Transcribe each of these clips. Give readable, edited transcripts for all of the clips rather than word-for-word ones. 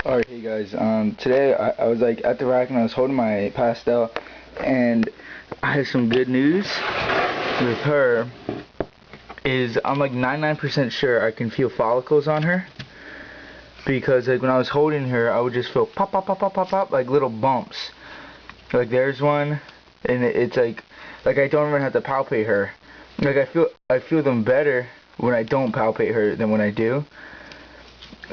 Alright, hey guys, today I was like at the rack and I was holding my pastel, and I had some good news with her. I'm like 99% sure I can feel follicles on her, because like when I was holding her I would just feel pop pop pop pop pop pop, like little bumps. Like there's one, and it's like I don't even have to palpate her. Like I feel them better when I don't palpate her than when I do.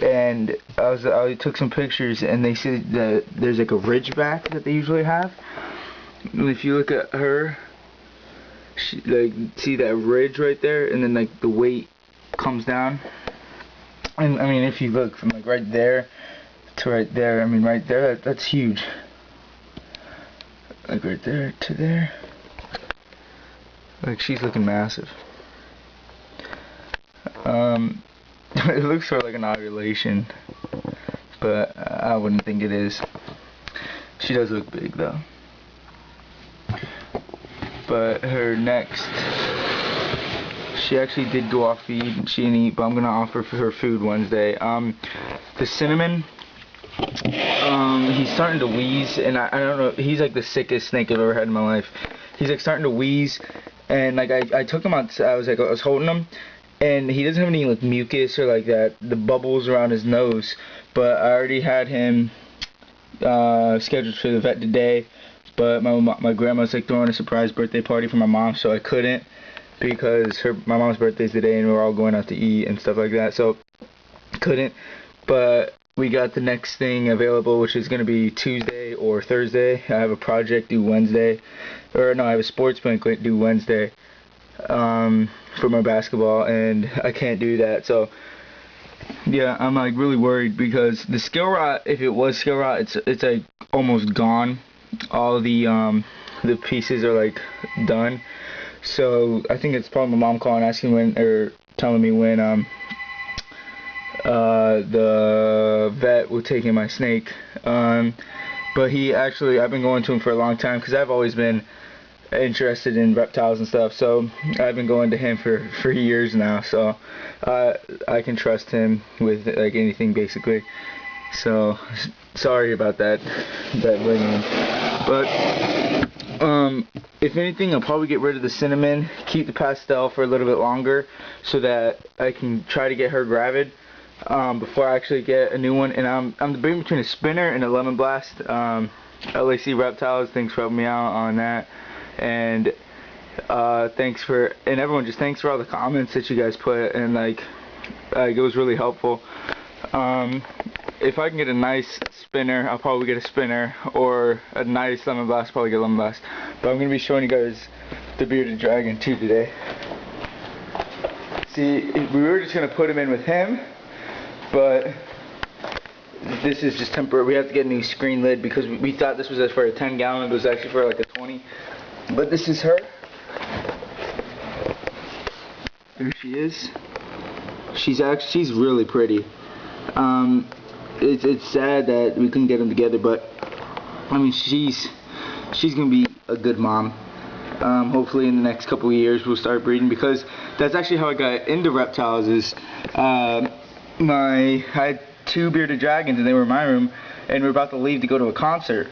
And I took some pictures, and they said that there's like a ridge back that they usually have. And if you look at her, see that ridge right there, and then like the weight comes down. And I mean, if you look from like right there to right there, I mean right there, that's huge. Like right there to there, like she's looking massive. It looks sort of like an ovulation, but I wouldn't think it is. She does look big though. But her next, she actually did go off feed. She didn't eat, but I'm gonna offer for her food Wednesday. The cinnamon, he's starting to wheeze, and I don't know. He's like the sickest snake I've ever had in my life. He's like starting to wheeze, and like I took him out. I was holding him. And he doesn't have any like mucus or like that, the bubbles around his nose. But I already had him scheduled for the vet today. But my grandma's like throwing a surprise birthday party for my mom, so I couldn't, because my mom's birthday's today and we're all going out to eat and stuff like that. So couldn't. But we got the next thing available, which is gonna be Tuesday or Thursday. I have a project due Wednesday, or no, I have a sports banquet due Wednesday. For my basketball, and I can't do that. So yeah, I'm like really worried, because the skill rot, if it was skill rot, it's like almost gone. All the pieces are like done. So I think it's probably my mom calling, asking when, or telling me when the vet will take in my snake. But he actually, I've been going to him for a long time, because I've always been interested in reptiles and stuff, so I've been going to him for years now, so I can trust him with like anything basically. So sorry about that bringing. But if anything, I'll probably get rid of the cinnamon, keep the pastel for a little bit longer, so that I can try to get her gravid before I actually get a new one. And I'm debating between a spinner and a lemon blast. LAC Reptiles, thanks for helping me out on that. And thanks for all the comments that you guys put, and like it was really helpful. If I can get a nice spinner, I'll probably get a spinner, or a nice lemon blast, probably get a lemon blast. But I'm gonna be showing you guys the bearded dragon too today. See, we were just gonna put him in with him, but this is just temporary. We have to get a new screen lid, because we thought this was for a 10-gallon. It was actually for like a 20. But this is her. There she is. She's really pretty. It's sad that we couldn't get them together, but I mean she's gonna be a good mom. Hopefully in the next couple of years we'll start breeding, because that's actually how I got into reptiles. I had 2 bearded dragons, and they were in my room, and we were about to leave to go to a concert.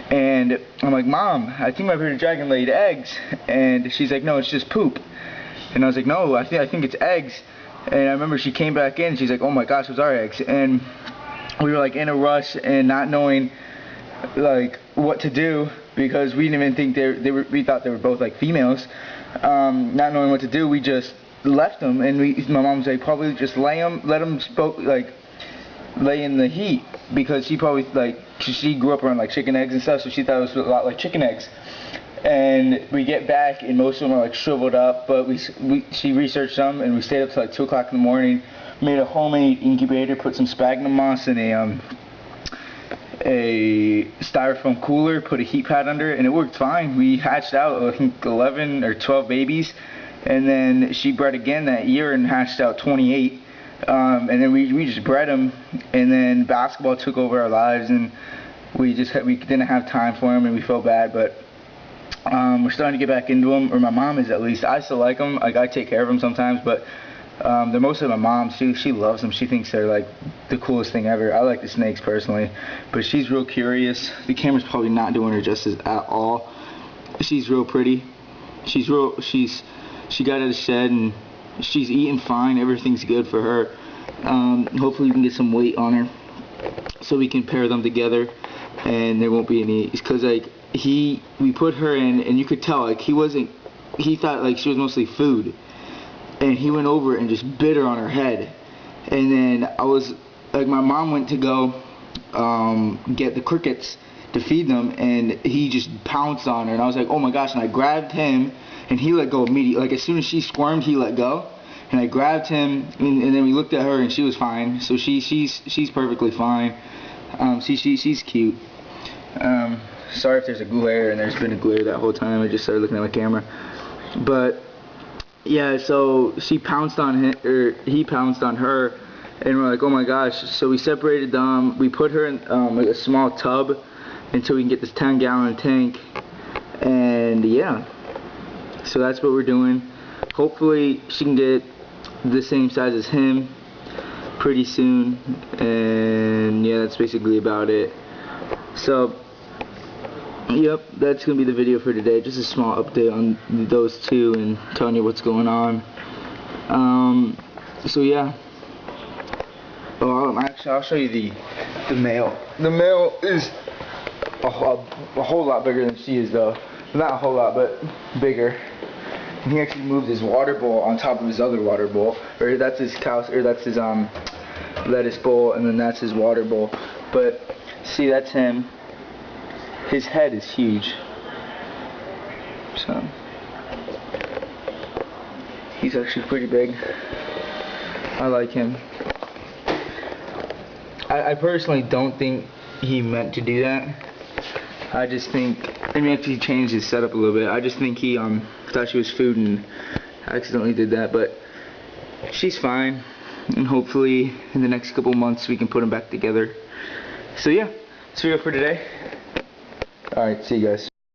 And I'm like, Mom, I think my bearded dragon laid eggs. And she's like, no, it's just poop. And I was like, no, I think it's eggs. And I remember she came back in, and she's like, oh my gosh, those are eggs. And we were like in a rush and not knowing like what to do, because we didn't even think we thought they were both like females. Not knowing what to do, we just left them, and my mom was like, probably just let them lay in the heat, because she probably she grew up around like chicken eggs and stuff, so she thought it was a lot like chicken eggs. And we get back, and most of them are like shriveled up, but she researched them, and we stayed up till like 2 o'clock in the morning, made a homemade incubator, put some sphagnum moss in a styrofoam cooler, put a heat pad under it, and it worked fine. We hatched out I think 11 or 12 babies, and then she bred again that year and hatched out 28. And then we just bred them, and then basketball took over our lives, and we didn't have time for them, and we felt bad. But we're starting to get back into them, or my mom is at least. I still like them. Like I take care of them sometimes, but They're mostly my mom. She loves them. She thinks they're like the coolest thing ever. I like the snakes personally, but she's real curious. The camera's probably not doing her justice at all. She's real pretty. She got out of the shed and she's eating fine. Everything's good for her. Hopefully we can get some weight on her so we can pair them together and there won't be any, because like we put her in and you could tell like he thought like she was mostly food, and he went over and just bit her on her head. And then I was like, my mom went to go get the crickets to feed them, and he just pounced on her, and I was like, oh my gosh. And I grabbed him and he let go immediately. Like as soon as she squirmed, he let go, and I grabbed him, and then we looked at her and she was fine. So she's perfectly fine. She's cute. Sorry if there's a glare, and there's been a glare that whole time. I just started looking at my camera. But yeah, so she pounced on him, or he pounced on her, and we're like, oh my gosh. So we separated them. We put her in like a small tub until we can get this 10-gallon tank. And yeah, so that's what we're doing. Hopefully she can get the same size as him pretty soon. And yeah, that's basically about it. So yep, that's gonna be the video for today. Just a small update on those two and telling you what's going on. So yeah. Oh, actually, I'll show you the male. The male is a whole lot bigger than she is, though. Not a whole lot, but bigger. And he actually moved his water bowl on top of his other water bowl. Or that's his lettuce bowl, and then that's his water bowl. But see, that's him. His head is huge. So he's actually pretty big. I like him. I personally don't think he meant to do that. I just think, I mean, actually changed his setup a little bit. I just think he thought she was food and accidentally did that. But she's fine, and hopefully in the next couple months we can put them back together. So yeah, that's the video for today. Alright, see you guys.